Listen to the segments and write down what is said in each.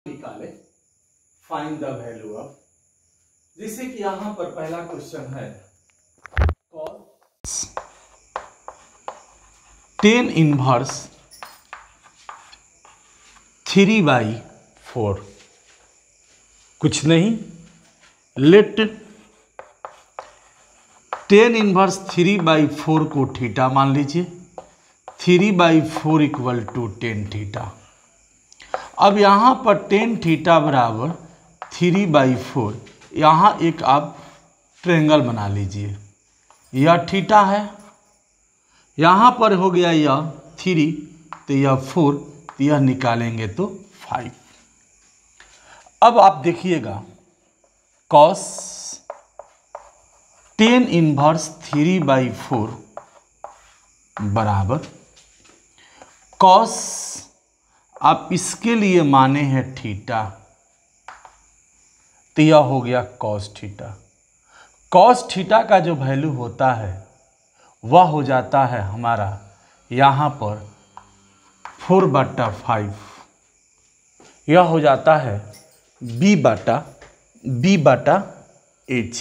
निकाले find the value of, जैसे कि यहां पर पहला क्वेश्चन है cos tan इनवर्स 3/4, कुछ नहीं, लेट tan इनवर्स 3/4 को थीटा मान लीजिए, 3/4 इक्वल टू tan थीटा। अब यहाँ पर tan थीटा बराबर 3/4, यहाँ एक आप ट्रायंगल बना लीजिए, यह थीटा है, यहाँ पर हो गया यह 3 तो यह 4, तो यह निकालेंगे तो 5। अब आप देखिएगा cos tan इनवर्स 3/4 बराबर cos, आप इसके लिए माने हैं थीटा, तो यह हो गया cos थीटा। cos थीटा का जो वैल्यू होता है वह हो जाता है हमारा यहाँ पर 4/5, यह हो जाता है b/h,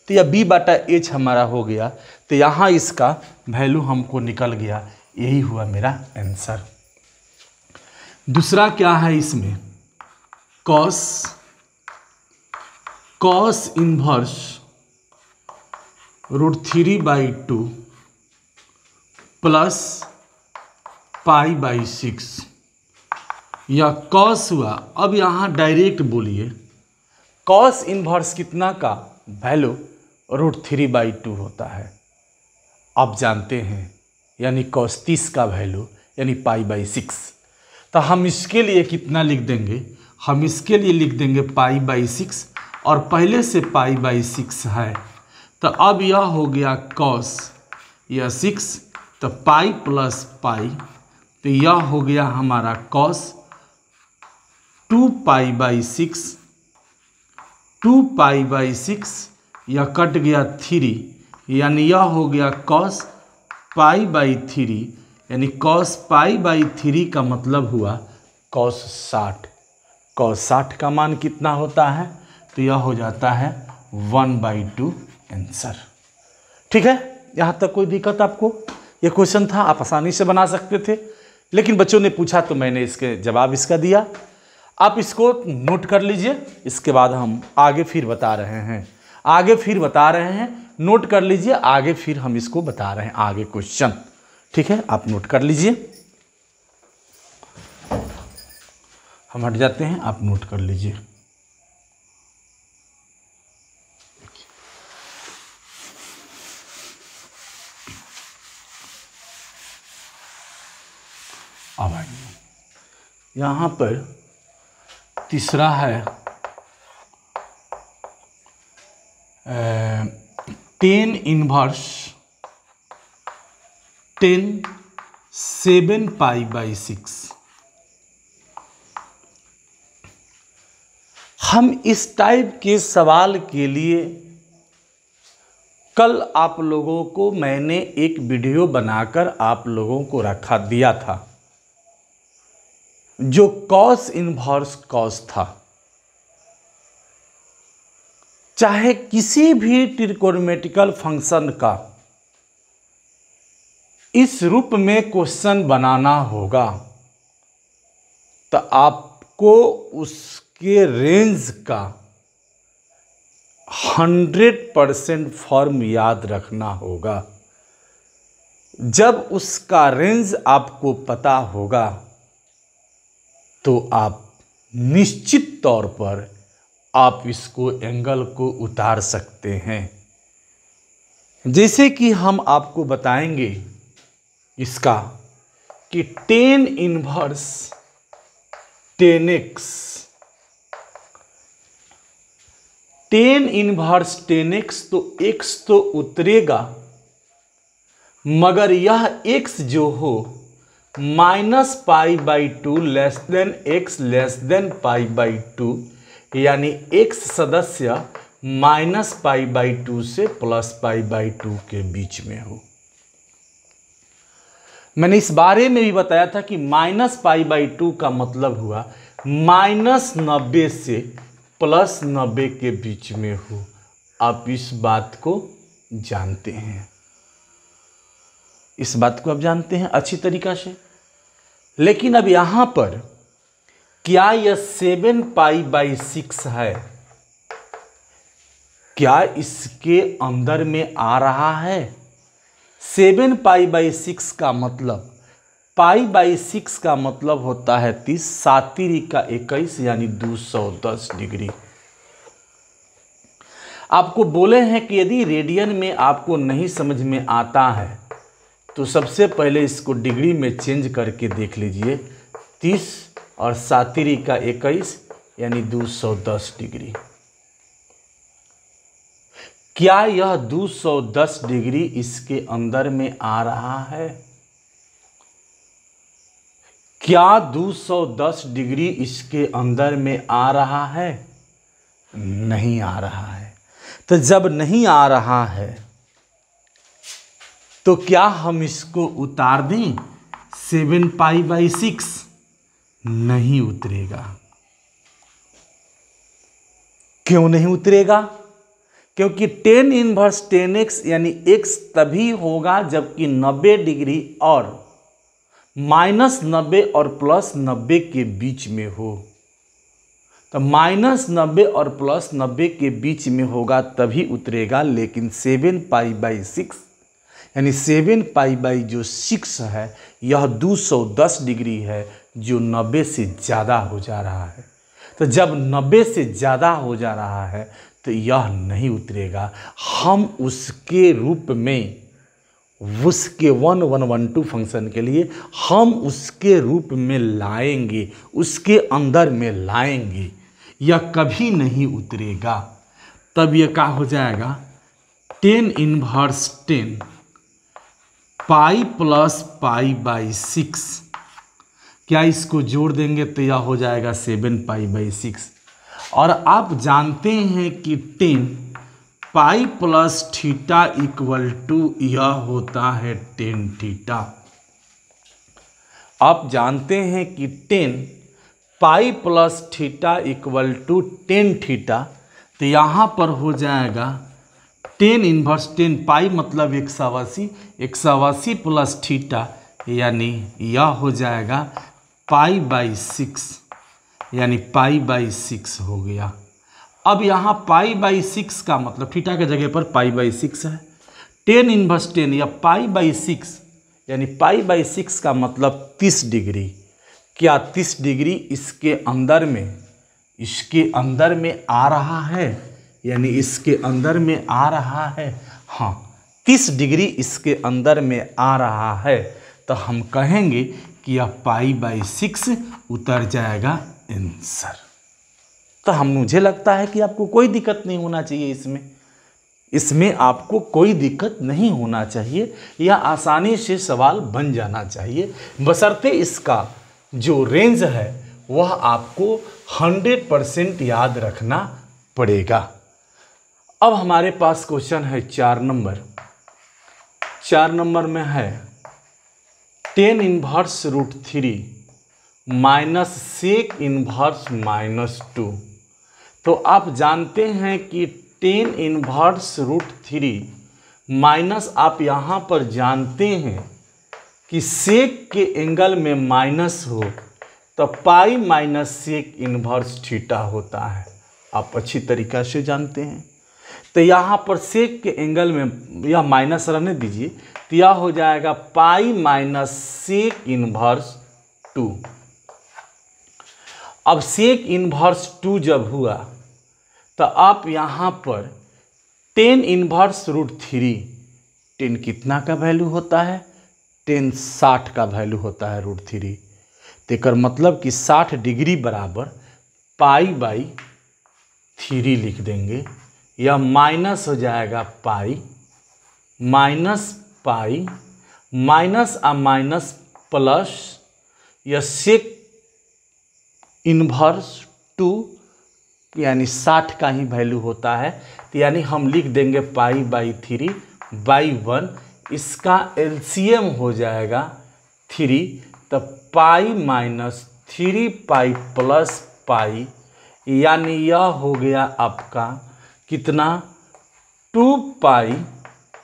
तो यह b/h हमारा हो गया, तो यहाँ इसका वैल्यू हमको निकल गया, यही हुआ मेरा आंसर। दूसरा क्या है इसमें, cos इनवर्स √3/2 प्लस π/6, यह cos हुआ। अब यहाँ डायरेक्ट बोलिए cos इनवर्स कितना का वैल्यू √3/2 होता है, आप जानते हैं, यानी cos 30 का वैल्यू यानी π/6, तो हम इसके लिए कितना लिख देंगे, हम इसके लिए लिख देंगे π/6, और पहले से π/6 है, तो अब यह हो गया cos, यह 6, तो π प्लस π, तो यह हो गया हमारा cos 2π/6, 2π/6, यह कट गया 3, यानी यह हो गया cos π/3, यानी cos π/3 का मतलब हुआ cos 60। cos 60 का मान कितना होता है, तो यह हो जाता है 1/2 आंसर। ठीक है, यहाँ तक कोई दिक्कत आपको? ये क्वेश्चन था, आप आसानी से बना सकते थे, लेकिन बच्चों ने पूछा तो मैंने इसके जवाब इसका दिया। आप इसको नोट कर लीजिए, इसके बाद हम आगे फिर बता रहे हैं, नोट कर लीजिए, आगे फिर हम इसको बता रहे हैं आगे क्वेश्चन। ठीक है, आप नोट कर लीजिए, हम हट जाते हैं, आप नोट कर लीजिए। अब आइए यहाँ पर तीसरा है tan इनवर्स 7π/6। हम इस टाइप के सवाल के लिए कल आप लोगों को मैंने एक वीडियो बनाकर आप लोगों को दिया था, जो cos इनवर्स cos था। चाहे किसी भी ट्रिकोनोमेट्रिकल फंक्शन का इस रूप में क्वेश्चन बनाना होगा, तो आपको उसके रेंज का 100% फॉर्म याद रखना होगा। जब उसका रेंज आपको पता होगा तो आप निश्चित तौर पर आप इसको एंगल को उतार सकते हैं। जैसे कि हम आपको बताएंगे इसका कि tan inverse tan x, tan inverse tan x, तो x तो उतरेगा, मगर यह x जो हो -π/2 less than x less than π/2, यानी x सदस्य -π/2 से +π/2 के बीच में हो। मैंने इस बारे में भी बताया था कि -π/2 का मतलब हुआ -90 से +90 के बीच में हो। आप इस बात को जानते हैं, इस बात को आप जानते हैं अच्छी तरीका से। लेकिन अब यहां पर क्या यह 7π/6 है? क्या इसके अंदर में आ रहा है? 7π/6 का मतलब, π/6 का मतलब होता है 30, 7 का 21 यानी 210 डिग्री। आपको बोले हैं कि यदि रेडियन में आपको नहीं समझ में आता है तो सबसे पहले इसको डिग्री में चेंज करके देख लीजिए। 30 और 7 का 21 यानी 210 डिग्री। क्या यह 210 डिग्री इसके अंदर में आ रहा है? क्या 210 डिग्री इसके अंदर में आ रहा है? नहीं आ रहा है। तो जब नहीं आ रहा है तो क्या हम इसको उतार दें 7π/6? नहीं उतरेगा। क्यों नहीं उतरेगा? क्योंकि tan इनवर्स tan x यानी x तभी होगा जबकि 90 डिग्री और -90 और +90 के बीच में हो। तो -90 और +90 के बीच में होगा तभी उतरेगा। लेकिन 7π/6 यानी 7π/6 है, यह 210 डिग्री है जो 90 से ज़्यादा हो जा रहा है। तो जब 90 से ज़्यादा हो जा रहा है तो यह नहीं उतरेगा। हम उसके रूप में, उसके 1 1 1 2 फंक्शन के लिए हम उसके रूप में लाएंगे, उसके अंदर में लाएंगे, यह कभी नहीं उतरेगा। तब यह क्या हो जाएगा? tan inverse 10 π + π/6। क्या इसको जोड़ देंगे तो यह हो जाएगा 7π/6। और आप जानते हैं कि tan π + θ यह होता है tan थीटा। आप जानते हैं कि tan π + θ tan थीटा। तो यहाँ पर हो जाएगा tan इनवर्स 10 π मतलब 180, 180 + θ यानी यह हो जाएगा π/6 यानी π/6 हो गया। अब यहाँ π/6 का मतलब थीटा के जगह पर π/6 है। tan इनवर्स 10 या π/6 यानी π/6 का मतलब 30 डिग्री। क्या 30 डिग्री इसके अंदर में आ रहा है? यानी इसके अंदर में आ रहा है। हाँ, 30 डिग्री इसके अंदर में आ रहा है। तो हम कहेंगे कि यह π/6 उतर जाएगा आंसर। तो मुझे लगता है कि आपको कोई दिक्कत नहीं होना चाहिए इसमें आपको कोई दिक्कत नहीं होना चाहिए। यह आसानी से सवाल बन जाना चाहिए, बशर्ते इसका जो रेंज है वह आपको 100% याद रखना पड़ेगा। अब हमारे पास क्वेश्चन है 4 नंबर। 4 नंबर में है tan इनवर्स √3 - sec इनवर्स -2। तो आप जानते हैं कि tan इनवर्स √3 माइनस, आप यहाँ पर जानते हैं कि सेक के एंगल में माइनस हो तो पाई - sec इनवर्स थीटा होता है। आप अच्छी तरीक़ा से जानते हैं। तो यहाँ पर सेक के एंगल में यह माइनस रहने दीजिए, तो यह हो जाएगा पाई - sec इनवर्स 2। अब sec इनवर्स 2 जब हुआ तो आप यहाँ पर tan इनवर्स √3, tan कितना का वैल्यू होता है? tan 60 का वैल्यू होता है √3। तो एक मतलब कि 60 डिग्री बराबर π/3 लिख देंगे। यह माइनस हो जाएगा पाई -पाई माइनस आ माइनस प्लस, यह सेक इनवर्स 2 यानी 60 का ही वैल्यू होता है। तो यानी हम लिख देंगे π/3/1। इसका एलसीएम हो जाएगा 3, तो पाई 3 पाई प्लस पाई, यानी यह हो गया आपका कितना 2 पाई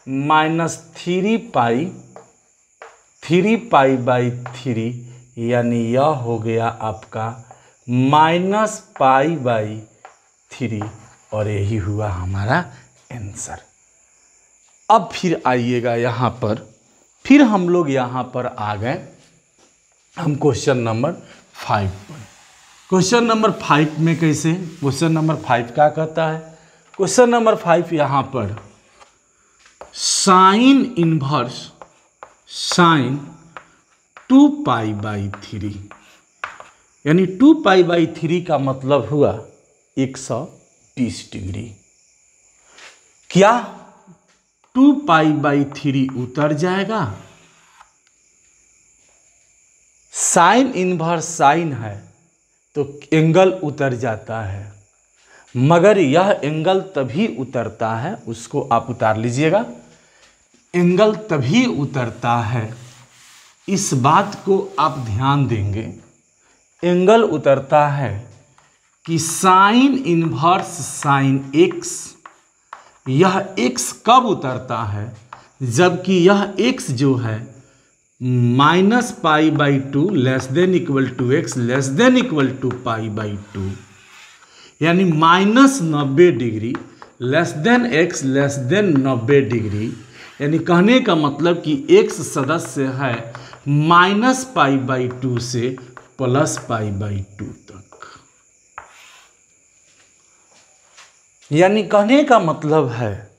माइनस 3 पाई 3 पाई/3, यानी यह हो गया आपका -पाई/3, और यही हुआ हमारा आंसर। अब फिर आइएगा यहाँ पर, फिर हम लोग यहाँ पर आ गए हम क्वेश्चन नंबर 5 पर। क्वेश्चन नंबर 5 में कैसे, क्वेश्चन नंबर 5 क्या कहता है? क्वेश्चन नंबर 5 यहाँ पर साइन इनवर्स साइन 2 पाई/3, यानी 2 पाई/3 का मतलब हुआ 120 डिग्री। क्या 2 पाई/3 उतर जाएगा? साइन इनवर्स साइन है तो एंगल उतर जाता है, मगर यह एंगल तभी उतरता है, उसको आप उतार लीजिएगा, एंगल तभी उतरता है, इस बात को आप ध्यान देंगे, एंगल उतरता है कि साइन इनवर्स साइन x, यह x कब उतरता है? जबकि यह x जो है -पाई/2 less than equal to x less than equal to पाई/2, यानी -90 degree less than x less than 90 degree, यानी कहने का मतलब कि x सदस्य है -पाई/2 से +पाई/2 तक। यानी कहने का मतलब है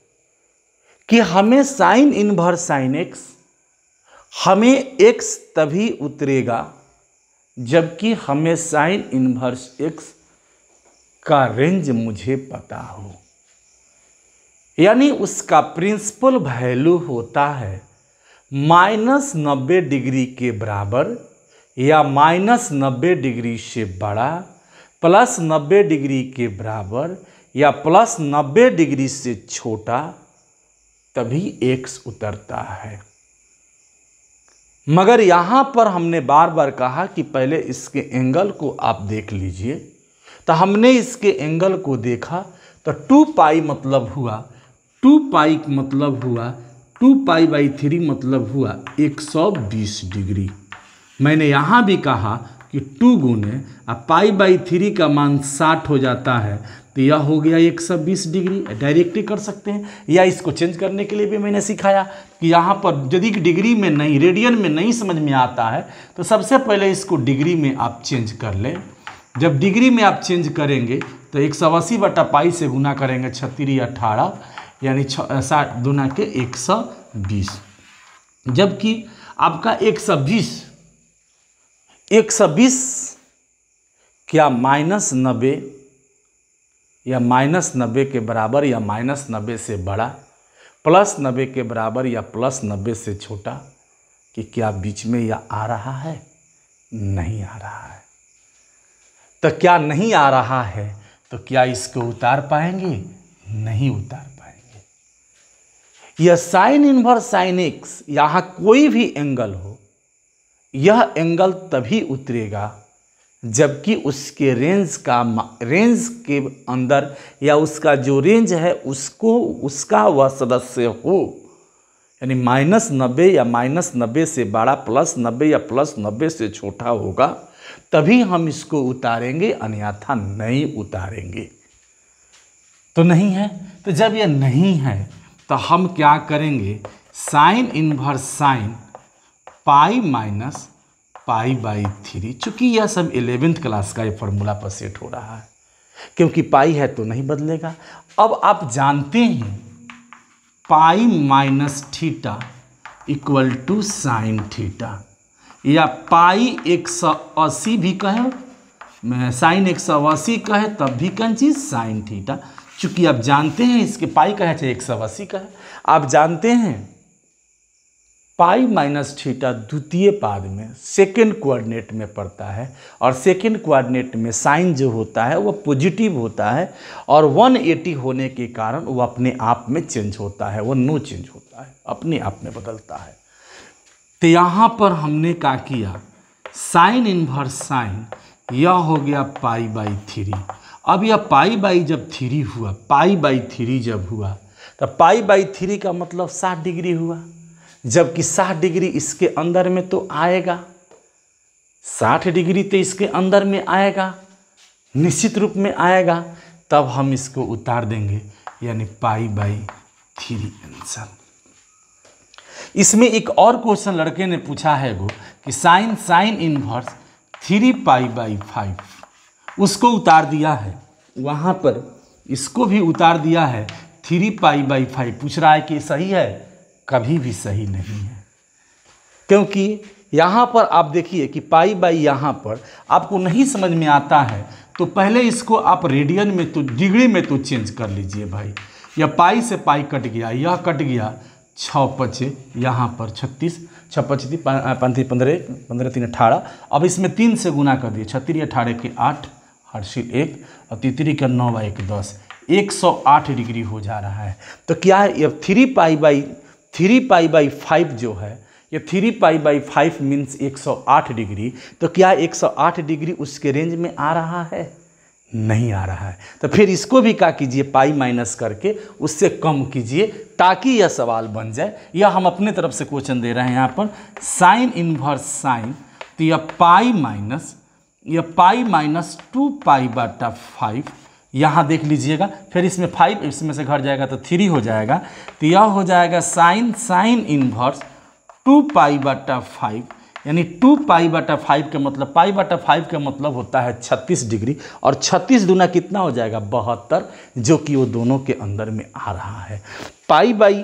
कि हमें साइन इनवर्स साइन x, हमें x तभी उतरेगा जबकि हमें साइन इनवर्स x का रेंज मुझे पता हो, यानी उसका प्रिंसिपल वैल्यू होता है -90 डिग्री के बराबर या -90 डिग्री से बड़ा, +90 डिग्री के बराबर या +90 डिग्री से छोटा, तभी x उतरता है। मगर यहाँ पर हमने बार बार कहा कि पहले इसके एंगल को आप देख लीजिए, तो हमने इसके एंगल को देखा तो 2 पाई मतलब हुआ 2 पाई मतलब हुआ 2 पाई/3 मतलब हुआ 120 डिग्री। मैंने यहाँ भी कहा कि 2 गुने पाई/3 का मान 60 हो जाता है, तो यह हो गया 120 डिग्री। डायरेक्टली कर सकते हैं, या इसको चेंज करने के लिए भी मैंने सिखाया कि यहाँ पर यदि डिग्री में नहीं, रेडियन में नहीं समझ में आता है तो सबसे पहले इसको डिग्री में आप चेंज कर लें। जब डिग्री में आप चेंज करेंगे तो 180/पाई से गुना करेंगे 36 18, यानी 60 गुना के 120, जबकि आपका 120 क्या -90 या -90 के बराबर या -90 से बड़ा, +90 के बराबर या +90 से छोटा, कि क्या बीच में यह आ रहा है? नहीं आ रहा है। तो क्या नहीं आ रहा है तो क्या इसको उतार पाएंगे? नहीं उतार पाएंगे। यह साइन इनवर्स साइन x, यहाँ कोई भी एंगल हो, यह एंगल तभी उतरेगा जबकि उसके रेंज के अंदर या उसका जो रेंज है उसका वह सदस्य हो, यानी -90 या -90 से बड़ा, +90 या +90 से छोटा होगा, तभी हम इसको उतारेंगे, अन्यथा नहीं उतारेंगे। तो नहीं है, तो जब यह नहीं है तो हम क्या करेंगे? साइन इनवर्स साइन पाई/3, चूंकि यह सब 11th क्लास का ये फॉर्मूला पर सेट हो रहा है, क्योंकि पाई है तो नहीं बदलेगा। अब आप जानते हैं पाई -थीटा इक्वल टू साइन थीटा, या पाई 180 भी कहे, साइन 180 कहे तब भी कौन चीज़ साइन थीटा, चूंकि आप जानते हैं इसके पाई कहे चाहे 180 कहे, आप जानते हैं पाई -थीटा द्वितीय पाद में सेकेंड कोऑर्डिनेट में पड़ता है, और सेकेंड कोऑर्डिनेट में साइन जो होता है वह पॉजिटिव होता है, और 180 होने के कारण वह अपने आप में चेंज होता है, वह नो चेंज होता है, अपने आप में बदलता है। तो यहाँ पर हमने क्या किया साइन इन्वर्स साइन, यह हो गया पाई बाई 3। अब यह पाई बाई जब 3 हुआ, पाई बाई 3 जब हुआ, तो पाई बाई 3 का मतलब 60 डिग्री हुआ, जबकि 60 डिग्री इसके अंदर में तो आएगा, 60 डिग्री तो इसके अंदर में आएगा, निश्चित रूप में आएगा। तब हम इसको उतार देंगे, यानी पाई बाई 3 आंसर। इसमें एक और क्वेश्चन लड़के ने पूछा है वो कि साइन इनवर्स 3 पाई बाई 5, उसको उतार दिया है वहाँ पर, इसको भी उतार दिया है 3 पाई बाई 5। पूछ रहा है कि सही है, कभी भी सही नहीं है, क्योंकि यहाँ पर आप देखिए कि पाई बाई यहाँ पर आपको नहीं समझ में आता है तो पहले इसको आप रेडियन में तो डिग्री में तो चेंज कर लीजिए भाई। यह पाई से पाई कट गया, यह कट गया, 6 पचे यहाँ पर 36, 6 पचे 5 15 15 3 18। अब इसमें 3 से गुना कर दिए, 36 18 के 8, 1 और 33 का 9 × 1 10, 108 डिग्री हो जा रहा है। तो क्या है, ये 3 पाई बाई 5 जो है, ये 3 पाई बाई 5 मीन्स 108 डिग्री। तो क्या 108 डिग्री उसके रेंज में आ रहा है? नहीं आ रहा है। तो फिर इसको भी क्या कीजिए, पाई माइनस करके उससे कम कीजिए, ताकि यह सवाल बन जाए। यह हम अपने तरफ से क्वेश्चन दे रहे हैं यहाँ पर, साइन इन्वर्स साइन, तो यह पाई माइनस 2 पाई बटा 5, यहाँ देख लीजिएगा। फिर इसमें 5 इसमें से घट जाएगा तो 3 हो जाएगा, तो यह हो जाएगा साइन इन्वर्स 2 पाई बटा 5, यानी 2 पाई बटा 5 का मतलब, पाई बटा 5 का मतलब होता है 36 डिग्री, और 36 दूना कितना हो जाएगा, 72, जो कि वो दोनों के अंदर में आ रहा है। पाई बाई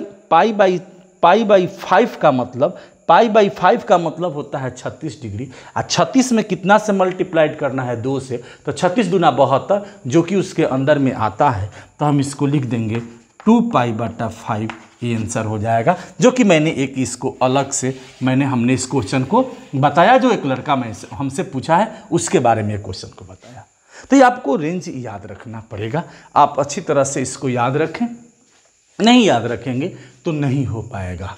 5 का मतलब, पाई बाई 5 का मतलब होता है 36 डिग्री, और 36 में कितना से मल्टीप्लाइड करना है, 2 से, तो 36 दूना 72, जो कि उसके अंदर में आता है। तो हम इसको लिख देंगे 2 पाई बटा 5, ये आंसर हो जाएगा। जो कि मैंने एक इसको अलग से हमने इस क्वेश्चन को बताया, जो एक लड़का हमसे पूछा है उसके बारे में क्वेश्चन को बताया। तो ये आपको रेंज याद रखना पड़ेगा, आप अच्छी तरह से इसको याद रखें, नहीं याद रखेंगे तो नहीं हो पाएगा,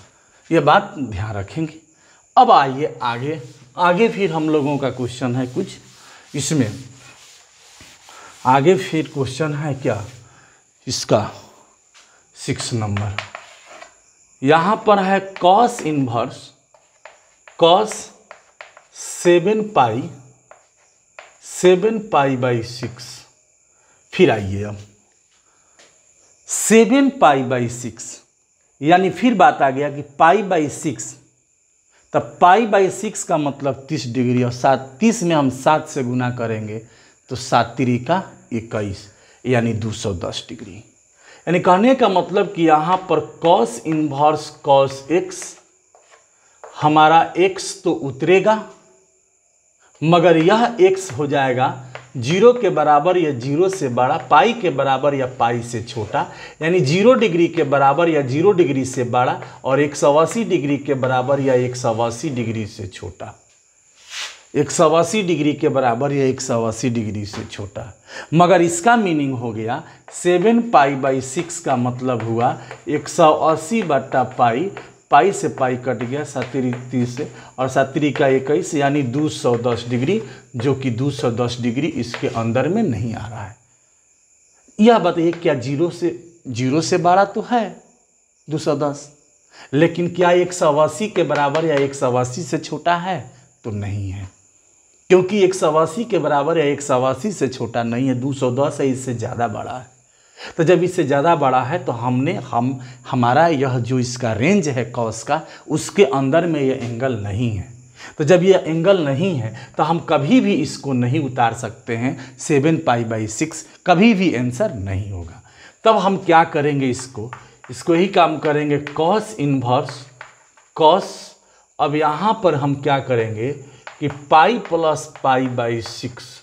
ये बात ध्यान रखेंगे। अब आइए आगे फिर हम लोगों का क्वेश्चन है कुछ, इसमें आगे फिर क्वेश्चन है क्या, इसका 6 नंबर। यहाँ पर है cos inverse cos 7 pi by 6। फिर आइए अब 7 पाई बाई 6, यानी फिर बात आ गया कि पाई बाई 6, तब पाई बाई 6 का मतलब 30 डिग्री, और 30 में हम 7 से गुना करेंगे तो 7 3 का 21, यानी 210 डिग्री। यानी कहने का मतलब कि यहाँ पर कॉस इन्वर्स कॉस x, हमारा x तो उतरेगा, मगर यह x हो जाएगा 0 के बराबर या 0 से बड़ा, पाई के बराबर या पाई से छोटा, यानी 0 डिग्री के बराबर या 0 डिग्री से बड़ा, और 180 डिग्री के बराबर या 180 डिग्री से छोटा, 180 डिग्री के बराबर या 180 डिग्री से छोटा। मगर इसका मीनिंग हो गया 7 पाई बाई 6 का मतलब हुआ 180 बटा पाई, पाई से पाई कट गया, 7 30 से, और 7 3 का 21, यानी 210 डिग्री, जो कि 210 डिग्री इसके अंदर में नहीं आ रहा है। यह बताइए, क्या 0 से बड़ा तो है 210, लेकिन क्या 180 के बराबर या 180 से छोटा है? तो नहीं है, क्योंकि 180 के बराबर या 180 से छोटा नहीं है, 210 है, इससे ज़्यादा बड़ा है। तो जब इससे ज़्यादा बड़ा है तो हमारा यह जो इसका रेंज है कॉस का, उसके अंदर में यह एंगल नहीं है। तो जब यह एंगल नहीं है तो हम कभी भी इसको नहीं उतार सकते हैं, 7 पाई बाई 6 कभी भी आंसर नहीं होगा। तब हम क्या करेंगे, इसको ही काम करेंगे, कॉस इन्वर्स कॉस। अब यहाँ पर हम क्या करेंगे कि पाई प्लस पाई बाई 6,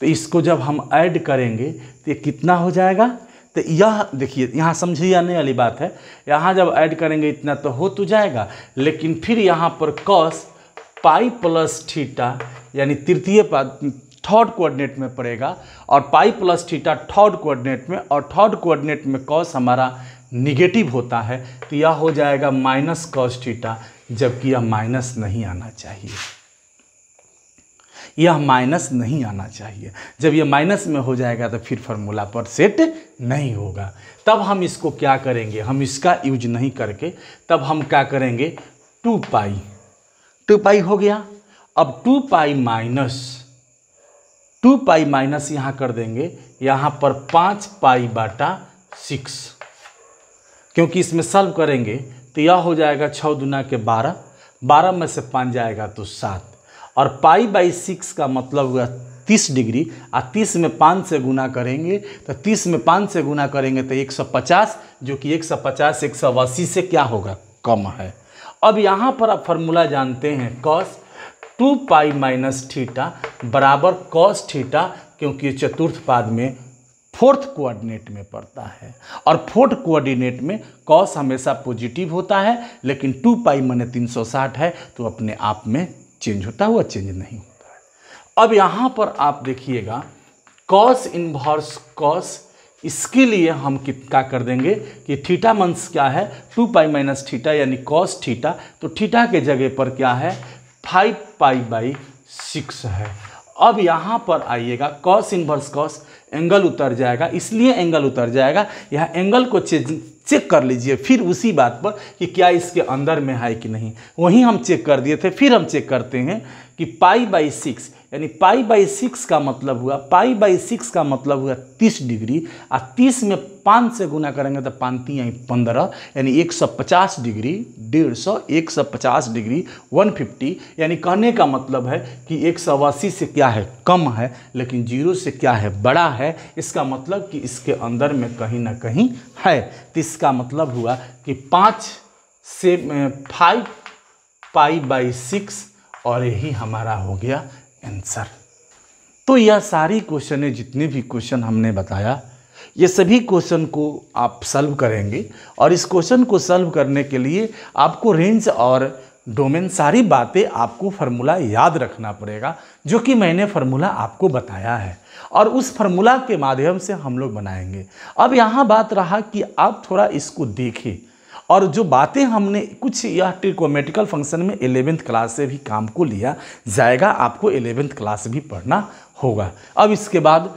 तो इसको जब हम ऐड करेंगे तो ये कितना हो जाएगा, तो यह देखिए, यहाँ समझिए जाने वाली बात है, यहाँ जब ऐड करेंगे इतना तो हो तो जाएगा, लेकिन फिर यहाँ पर कॉस पाई प्लस थीटा, यानी तृतीय पद थर्ड कोऑर्डिनेट में पड़ेगा, और pi plus theta third coordinate में, और थर्ड कोऑर्डिनेट में कॉस हमारा निगेटिव होता है, तो यह हो जाएगा माइनस कॉस थीटा, जबकि यह माइनस नहीं आना चाहिए, यह माइनस नहीं आना चाहिए। जब यह माइनस में हो जाएगा तो फिर फार्मूला पर सेट नहीं होगा। तब हम इसको क्या करेंगे, हम इसका यूज नहीं करके तब हम क्या करेंगे, 2 पाई हो गया। अब 2 पाई माइनस यहाँ कर देंगे, यहाँ पर 5 पाई बटा 6, क्योंकि इसमें सॉल्व करेंगे तो यह हो जाएगा 6 दूना के 12, 12 में से 5 जाएगा तो 7, और पाई बाई 6 का मतलब हुआ 30 डिग्री। और 30 में 5 से गुना करेंगे तो 30 में 5 से गुना करेंगे तो 150, जो कि 150 180 से क्या होगा, कम है। अब यहाँ पर आप फार्मूला जानते हैं, कॉस 2 पाई माइनस थीटा बराबर कॉस थीटा, क्योंकि चतुर्थ पाद में फोर्थ कोऑर्डिनेट में पड़ता है, और फोर्थ कोऑर्डिनेट में कॉस हमेशा पॉजिटिव होता है, लेकिन 2 पाई माने 360 है तो अपने आप में चेंज होता हुआ चेंज नहीं होता है। अब यहाँ पर आप देखिएगा कॉस इनवर्स कॉस, इसके लिए हम क्या कर देंगे कि थीटा मंस क्या है, 2 पाई माइनस थीटा यानी कॉस थीटा, तो थीटा के जगह पर क्या है 5 पाई बाई 6 है। अब यहाँ पर आइएगा कॉस इनवर्स कॉस, एंगल उतर जाएगा, इसलिए एंगल उतर जाएगा, यह एंगल को चेक कर लीजिए फिर उसी बात पर कि क्या इसके अंदर में है कि नहीं। वहीं हम चेक कर दिए थे, फिर हम चेक करते हैं कि पाई बाई 6 यानी पाई बाई 6 का मतलब हुआ, पाई बाई 6 का मतलब हुआ 30 डिग्री, और 30 में 5 से गुना करेंगे तो 5 3 15 यानी 150 डिग्री, 150 150 डिग्री 150, यानी कहने का मतलब है कि 180 से क्या है, कम है, लेकिन 0 से क्या है, बड़ा है। इसका मतलब कि इसके अंदर में कहीं ना कहीं है। तो इसका मतलब हुआ कि 5 पाई बाई 6, और यही हमारा हो गया आंसर। तो यह सारी क्वेश्चन, जितने भी क्वेश्चन हमने बताया, ये सभी क्वेश्चन को आप सॉल्व करेंगे, और इस क्वेश्चन को सॉल्व करने के लिए आपको रेंज और डोमेन सारी बातें आपको फार्मूला याद रखना पड़ेगा, जो कि मैंने फार्मूला आपको बताया है, और उस फार्मूला के माध्यम से हम लोग बनाएंगे। अब यहाँ बात रहा कि आप थोड़ा इसको देखें, और जो बातें हमने कुछ यह ट्रिग्नोमेट्रिकल फंक्शन में 11th क्लास से भी काम को लिया जाएगा, आपको 11th क्लास भी पढ़ना होगा। अब इसके बाद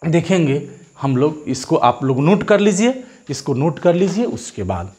देखेंगे हम लोग, इसको आप लोग नोट कर लीजिए, इसको नोट कर लीजिए, उसके बाद